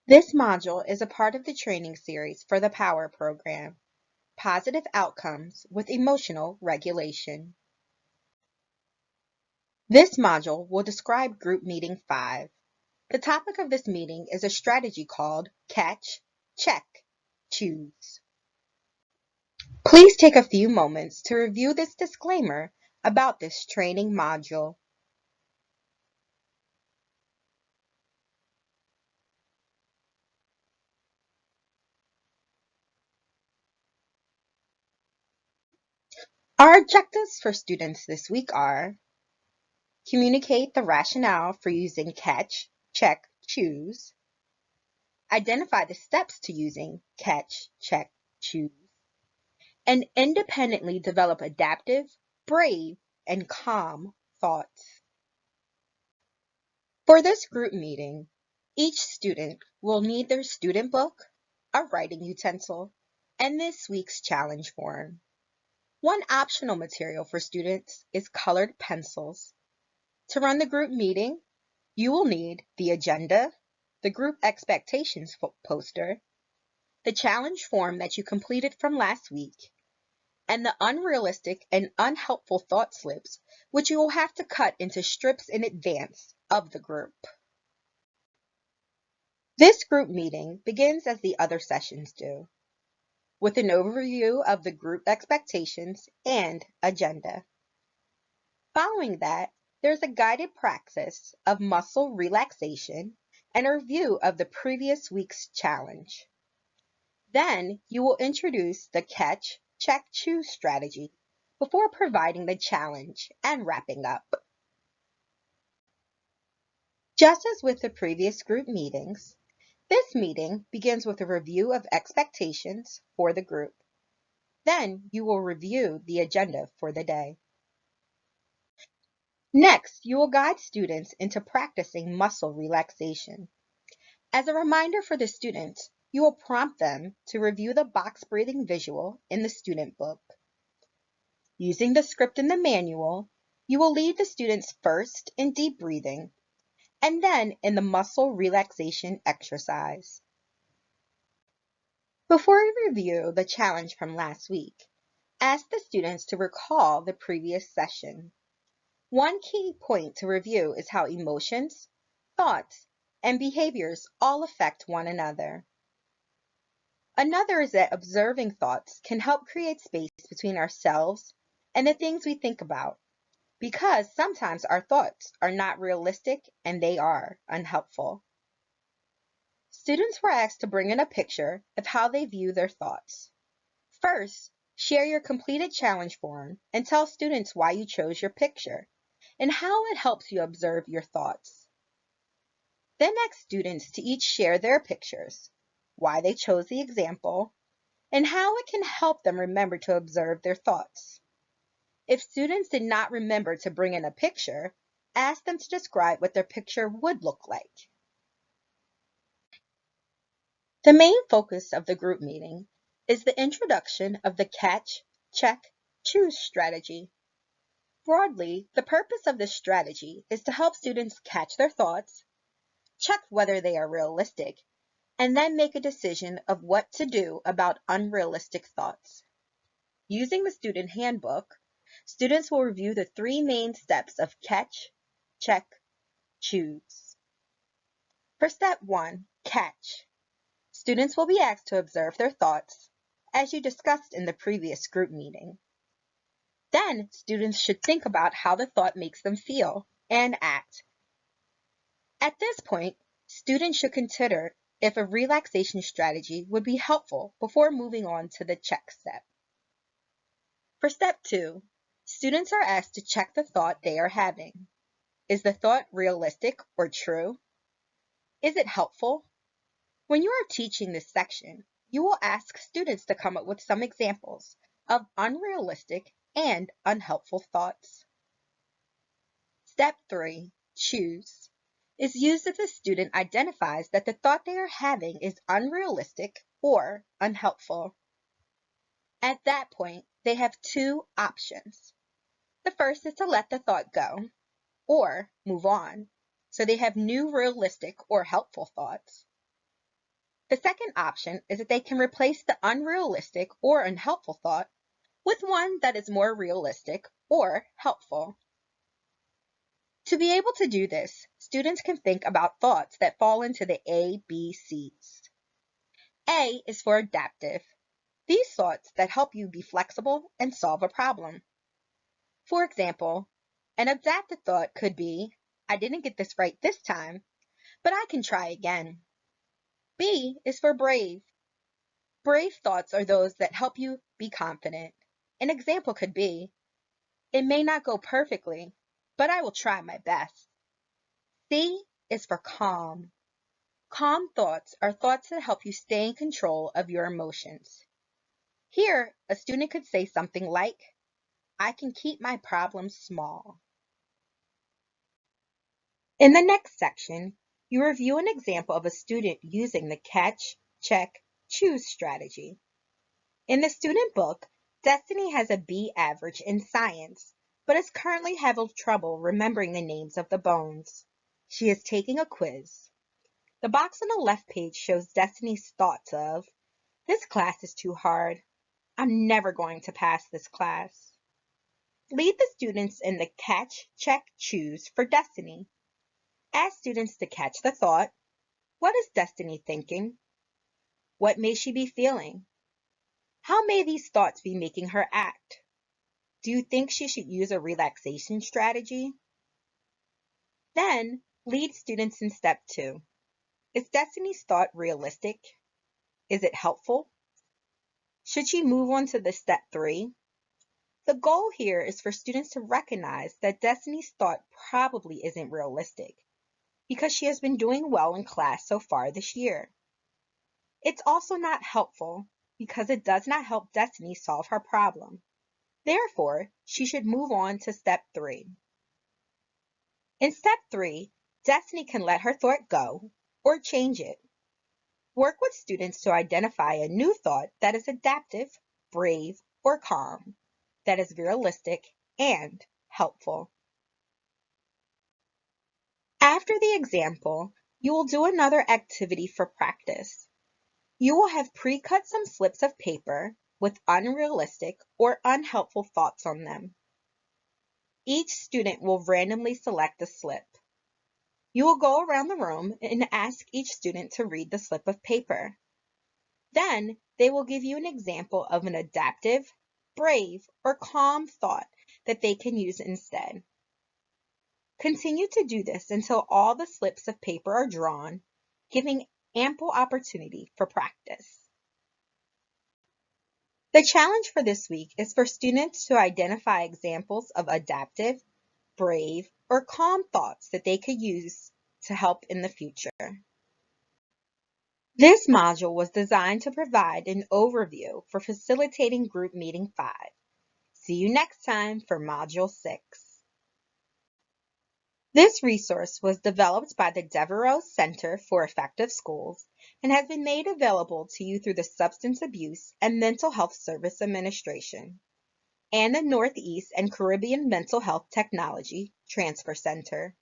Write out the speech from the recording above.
This module is a part of the training series for the POWER program, Positive Outcomes with Emotional Regulation. This module will describe Group Meeting 5. The topic of this meeting is a strategy called Catch, Check, Choose. Please take a few moments to review this disclaimer about this training module. Our objectives for students this week are: communicate the rationale for using Catch, Check, Choose, identify the steps to using Catch, Check, Choose, and independently develop adaptive, brave, and calm thoughts. For this group meeting, each student will need their student book, a writing utensil, and this week's challenge form. One optional material for students is colored pencils. To run the group meeting, you will need the agenda, the group expectations poster, the challenge form that you completed from last week, and the unrealistic and unhelpful thought slips, which you will have to cut into strips in advance of the group. This group meeting begins as the other sessions do, with an overview of the group expectations and agenda. Following that, there's a guided practice of muscle relaxation and a review of the previous week's challenge. Then you will introduce the Catch, Check, Choose strategy before providing the challenge and wrapping up. Just as with the previous group meetings, this meeting begins with a review of expectations for the group. Then you will review the agenda for the day. Next, you will guide students into practicing muscle relaxation. As a reminder for the students, you will prompt them to review the box breathing visual in the student book. Using the script in the manual, you will lead the students first in deep breathing and then in the muscle relaxation exercise. Before we review the challenge from last week, ask the students to recall the previous session. One key point to review is how emotions, thoughts, and behaviors all affect one another. Another is that observing thoughts can help create space between ourselves and the things we think about, because sometimes our thoughts are not realistic and they are unhelpful. Students were asked to bring in a picture of how they view their thoughts. First, share your completed challenge form and tell students why you chose your picture and how it helps you observe your thoughts. Then ask students to each share their pictures, why they chose the example, and how it can help them remember to observe their thoughts. If students did not remember to bring in a picture, ask them to describe what their picture would look like. The main focus of the group meeting is the introduction of the Catch, Check, Choose strategy. Broadly, the purpose of this strategy is to help students catch their thoughts, check whether they are realistic, and then make a decision of what to do about unrealistic thoughts. Using the student handbook, students will review the 3 main steps of Catch, Check, Choose. For step 1, Catch, students will be asked to observe their thoughts, as you discussed in the previous group meeting. Then, students should think about how the thought makes them feel and act. At this point, students should consider if a relaxation strategy would be helpful before moving on to the check step. For step 2, students are asked to check the thought they are having. Is the thought realistic or true? Is it helpful? When you are teaching this section, you will ask students to come up with some examples of unrealistic and unhelpful thoughts. Step 3, Choose, is used if the student identifies that the thought they are having is unrealistic or unhelpful. At that point, they have 2 options. The first is to let the thought go or move on, so they have new realistic or helpful thoughts. The second option is that they can replace the unrealistic or unhelpful thought with one that is more realistic or helpful. To be able to do this, students can think about thoughts that fall into the ABCs. A is for adaptive. These thoughts that help you be flexible and solve a problem. For example, an adaptive thought could be, I didn't get this right this time, but I can try again. B is for brave. Brave thoughts are those that help you be confident. An example could be, it may not go perfectly, but I will try my best. C is for calm. Calm thoughts are thoughts that help you stay in control of your emotions. Here, a student could say something like, I can keep my problems small. In the next section, you review an example of a student using the catch, check, choose strategy. In the student book, Destiny has a B average in science, but is currently having trouble remembering the names of the bones. She is taking a quiz. The box on the left page shows Destiny's thoughts of, this class is too hard. I'm never going to pass this class. Lead the students in the catch, check, choose for Destiny. Ask students to catch the thought, what is Destiny thinking? What may she be feeling? How may these thoughts be making her act? Do you think she should use a relaxation strategy? Then, lead students in step 2. Is Destiny's thought realistic? Is it helpful? Should she move on to the step 3? The goal here is for students to recognize that Destiny's thought probably isn't realistic because she has been doing well in class so far this year. It's also not helpful because it does not help Destiny solve her problem. Therefore, she should move on to step 3. In step 3, Destiny can let her thought go or change it. Work with students to identify a new thought that is adaptive, brave, or calm, that is realistic and helpful. After the example, you will do another activity for practice. You will have pre-cut some slips of paper with unrealistic or unhelpful thoughts on them. Each student will randomly select a slip. You will go around the room and ask each student to read the slip of paper. Then they will give you an example of an adaptive, brave, or calm thought that they can use instead. Continue to do this until all the slips of paper are drawn, giving ample opportunity for practice. The challenge for this week is for students to identify examples of adaptive, brave, or calm thoughts that they could use to help in the future. This module was designed to provide an overview for facilitating Group Meeting 5. See you next time for Module 6. This resource was developed by the Devereaux Center for Effective Schools and has been made available to you through the Substance Abuse and Mental Health Service Administration and the Northeast and Caribbean Mental Health Technology Transfer Center.